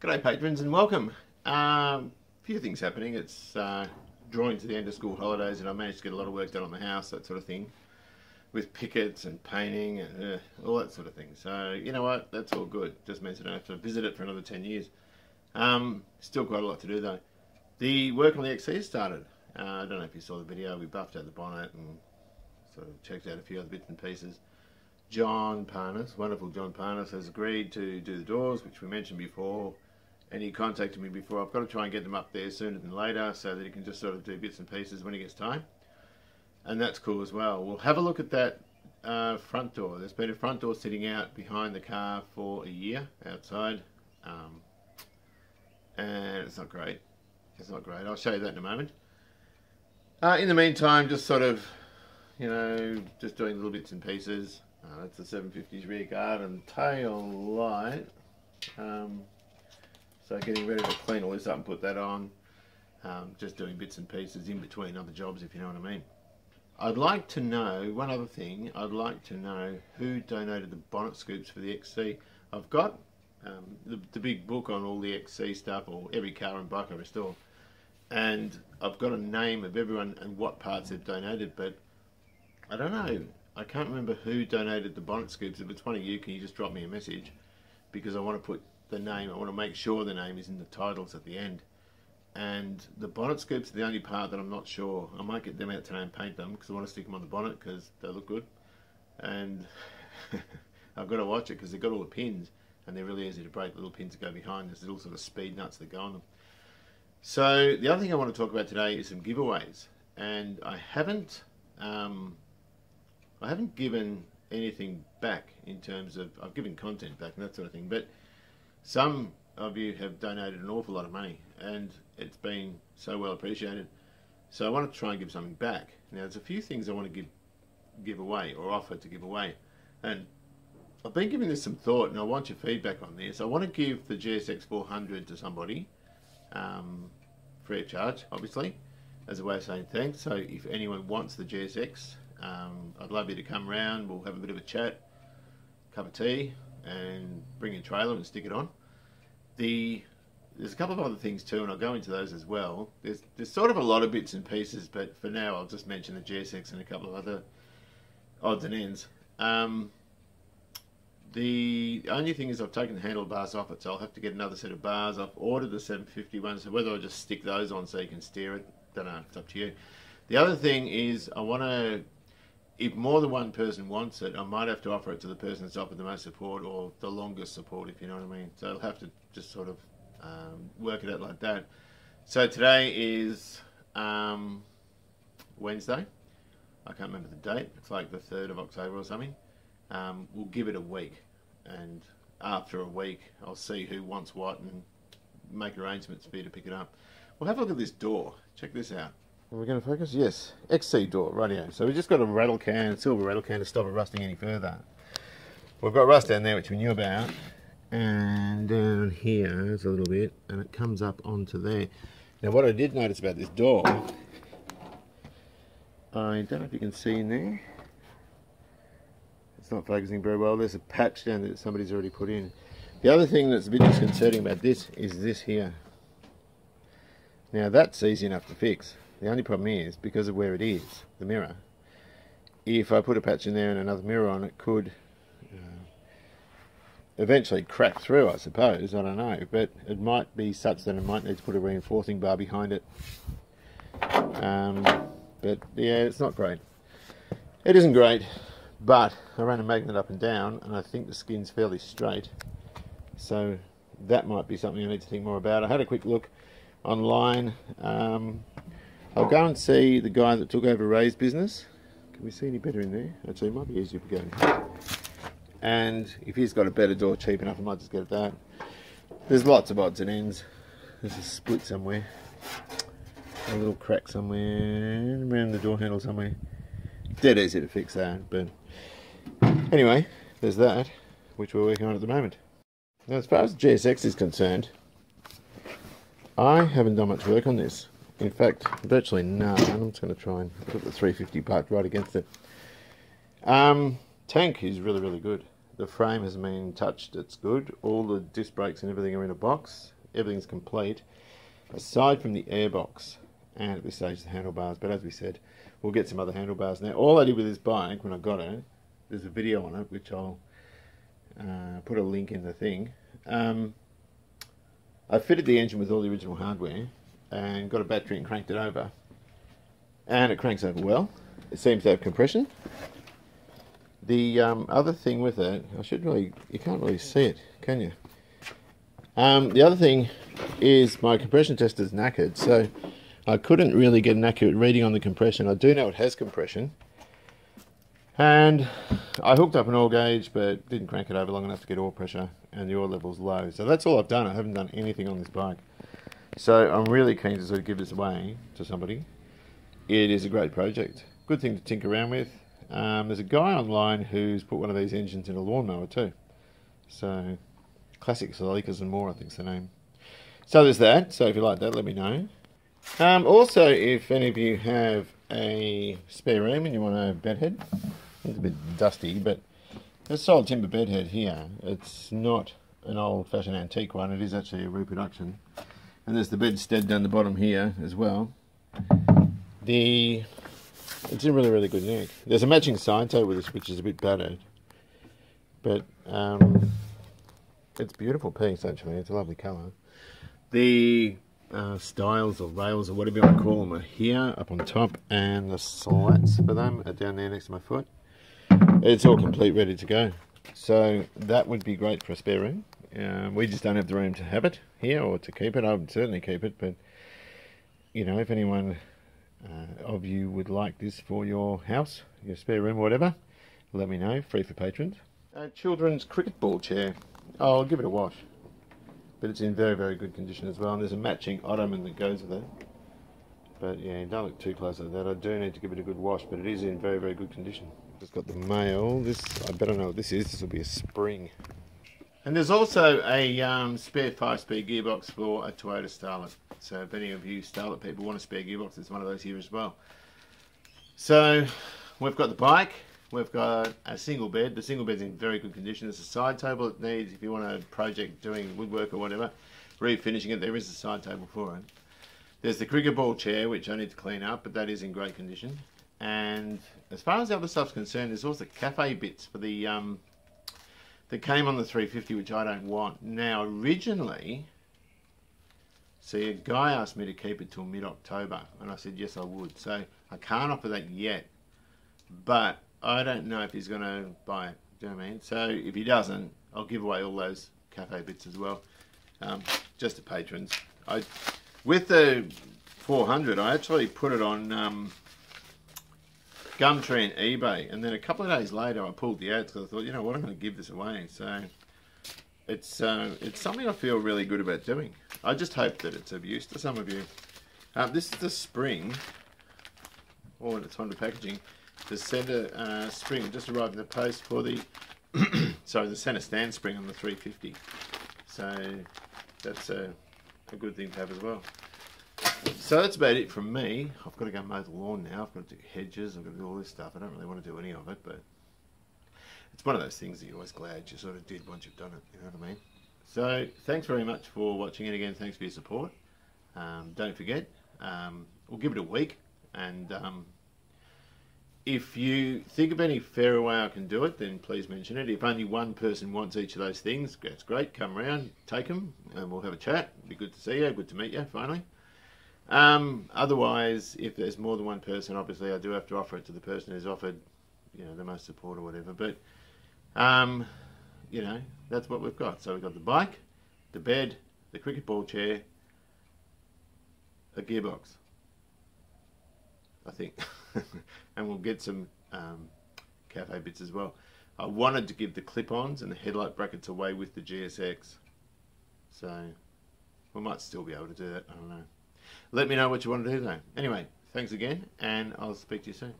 G'day patrons and welcome. Few things happening. It's drawing to the end of school holidays and I managed to get a lot of work done on the house, that sort of thing, with pickets and painting and all that sort of thing. So you know what, that's all good. Just means I don't have to visit it for another 10 years. Still quite a lot to do though. The work on the XC has started. I don't know if you saw the video. We buffed out the bonnet and sort of checked out a few other bits and pieces. John Parnas, wonderful John Parnas, has agreed to do the doors, which we mentioned before, and he contacted me before. I've got to try and get them up there sooner than later so that he can just sort of do bits and pieces when he gets time, and that's cool as well. We'll have a look at that front door. There's been a front door sitting out behind the car for a year outside, and it's not great. It's not great. I'll show you that in a moment. In the meantime, just sort of, you know, just doing little bits and pieces. That's the 750's rear guard and tail light. So getting ready to clean all this up and put that on. Just doing bits and pieces in between other jobs, if you know what I mean. I'd like to know, one other thing, I'd like to know who donated the bonnet scoops for the XC. I've got the big book on all the XC stuff, or every car and bike I restore. And I've got a name of everyone and what parts they've donated, but I don't know. I can't remember who donated the bonnet scoops. If it's one of you, can you just drop me a message? Because I want to put the name, I want to make sure the name is in the titles at the end. And the bonnet scoops are the only part that I'm not sure. I might get them out today and paint them because I want to stick them on the bonnet because they look good. And I've got to watch it because they've got all the pins and they're really easy to break, the little pins that go behind. There's little sort of speed nuts that go on them. So the other thing I want to talk about today is some giveaways. And I haven't given anything back in terms of, I've given content back and that sort of thing, but some of you have donated an awful lot of money and it's been so well appreciated. So I want to try and give something back. Now there's a few things I want to give away or offer to give away. And I've been giving this some thought and I want your feedback on this. I want to give the GSX 400 to somebody, free of charge, obviously, as a way of saying thanks. So if anyone wants the GSX, I'd love you to come round. We'll have a bit of a chat, cup of tea, and bring your trailer and stick it on. There's a couple of other things too, and I'll go into those as well. There's sort of a lot of bits and pieces, but for now I'll just mention the GSX and a couple of other odds and ends. The only thing is I've taken the handlebars off it, so I'll have to get another set of bars. I've ordered the 750 ones, so whether I just stick those on so you can steer it, don't know, it's up to you. The other thing is I want to, if more than one person wants it, I might have to offer it to the person that's offered the most support or the longest support, if you know what I mean. So I'll have to just sort of work it out like that. So today is Wednesday. I can't remember the date. It's like the 3rd of October or something. We'll give it a week. And after a week, I'll see who wants what and make arrangements for you to pick it up. We'll have a look at this door. Check this out. Are we going to focus? Yes. XC door, rightio. So we just got a rattle can, silver rattle can to stop it rusting any further. We've got rust down there, which we knew about. And down here is a little bit, and it comes up onto there. Now what I did notice about this door, I don't know if you can see in there. It's not focusing very well. There's a patch down there that somebody's already put in. The other thing that's a bit disconcerting about this is this here. Now that's easy enough to fix. The only problem is, because of where it is, the mirror, if I put a patch in there and another mirror on, it could eventually crack through, I suppose. I don't know. But it might be such that I might need to put a reinforcing bar behind it. But yeah, it's not great. It isn't great, but I ran a magnet up and down, and I think the skin's fairly straight. So that might be something I need to think more about. I had a quick look online. I'll go and see the guy that took over Ray's business. Can we see any better in there? Actually, it might be easier if we go in here. And if he's got a better door cheap enough, I might just get that. There's lots of odds and ends. There's a split somewhere. A little crack somewhere. Around the door handle somewhere. Dead easy to fix that. But anyway, there's that, which we're working on at the moment. Now, as far as the GSX is concerned, I haven't done much work on this. In fact, virtually none. I'm just going to try and put the 350 part right against it. Tank is really, really good. The frame has been touched, it's good. All the disc brakes and everything are in a box. Everything's complete, aside from the airbox and at this stage the handlebars. But as we said, we'll get some other handlebars now. All I did with this bike when I got it, there's a video on it which I'll put a link in the thing. I fitted the engine with all the original hardware and got a battery and cranked it over. And it cranks over well. It seems to have compression. The other thing with it, you can't really see it, can you? The other thing is my compression tester's knackered, so I couldn't really get an accurate reading on the compression. I do know it has compression. And I hooked up an oil gauge, but didn't crank it over long enough to get oil pressure, and the oil level's low. So that's all I've done. I haven't done anything on this bike. So I'm really keen to sort of give this away to somebody. It is a great project. Good thing to tinker around with. There's a guy online who's put one of these engines in a lawnmower too. So, Classic Salikas and More, I think's the name. So there's that. So if you like that, let me know. Also, if any of you have a spare room and you want a bed head, it's a bit dusty, but there's a solid timber bed head here. It's not an old-fashioned antique one. It is actually a reproduction. And there's the bedstead down the bottom here as well. It's in really good nick. There's a matching side table with this, which is a bit battered, but it's a beautiful piece actually. It's a lovely colour. The stiles or rails or whatever you want to call them are here up on top, and the slats for them are down there next to my foot. It's all complete, ready to go. So that would be great for a spare room. We just don't have the room to have it here or to keep it. I would certainly keep it, but you know, if anyone of you would like this for your house, your spare room, whatever, let me know. Free for patrons. Children's cricket ball chair. I'll give it a wash, but it's in very good condition as well, and there's a matching ottoman that goes with it. But yeah, don't look too close at that. I do need to give it a good wash, but it is in very good condition. Just got the mail. This, I better know what this is. This will be a spring. And there's also a spare 5-speed gearbox for a Toyota Starlet. So if any of you Starlet people want a spare gearbox, there's one of those here as well. So we've got the bike, we've got a single bed. The single bed's in very good condition. There's a side table it needs if you want a project doing woodwork or whatever, refinishing it. There is a side table for it. There's the cricket ball chair, which I need to clean up, but that is in great condition. And as far as the other stuff's concerned, there's also cafe bits for the that came on the 350, which I don't want. Now, originally, see, a guy asked me to keep it till mid-October, and I said yes, I would. So I can't offer that yet, but I don't know if he's going to buy it. Do you know what I mean? So if he doesn't, I'll give away all those cafe bits as well, just to patrons. With the 400, I actually put it on Gumtree and eBay, and then a couple of days later I pulled the ads because I thought, you know what, I'm going to give this away. So it's something I feel really good about doing. I just hope that it's of use to some of you. This is the spring, or when it's on the packaging, the centre spring just arrived in the post for the sorry, the centre stand spring on the 350. So that's a good thing to have as well. So that's about it from me. I've got to go mow the lawn now. I've got to do hedges. I've got to do all this stuff. I don't really want to do any of it, but it's one of those things that you're always glad you sort of did once you've done it. You know what I mean? So thanks very much for watching, and again, thanks for your support. Don't forget, we'll give it a week, and if you think of any fairer way I can do it, then please mention it. If only one person wants each of those things, that's great. Come around, take them, and we'll have a chat. It'd be good to see you. Good to meet you, finally. Otherwise, if there's more than one person, obviously I do have to offer it to the person who's offered, you know, the most support or whatever. But, you know, that's what we've got. So we've got the bike, the bed, the cricket ball chair, a gearbox, I think. And we'll get some cafe bits as well. I wanted to give the clip-ons and the headlight brackets away with the GSX. So we might still be able to do that. I don't know. Let me know what you want to do though. Anyway, thanks again, and I'll speak to you soon.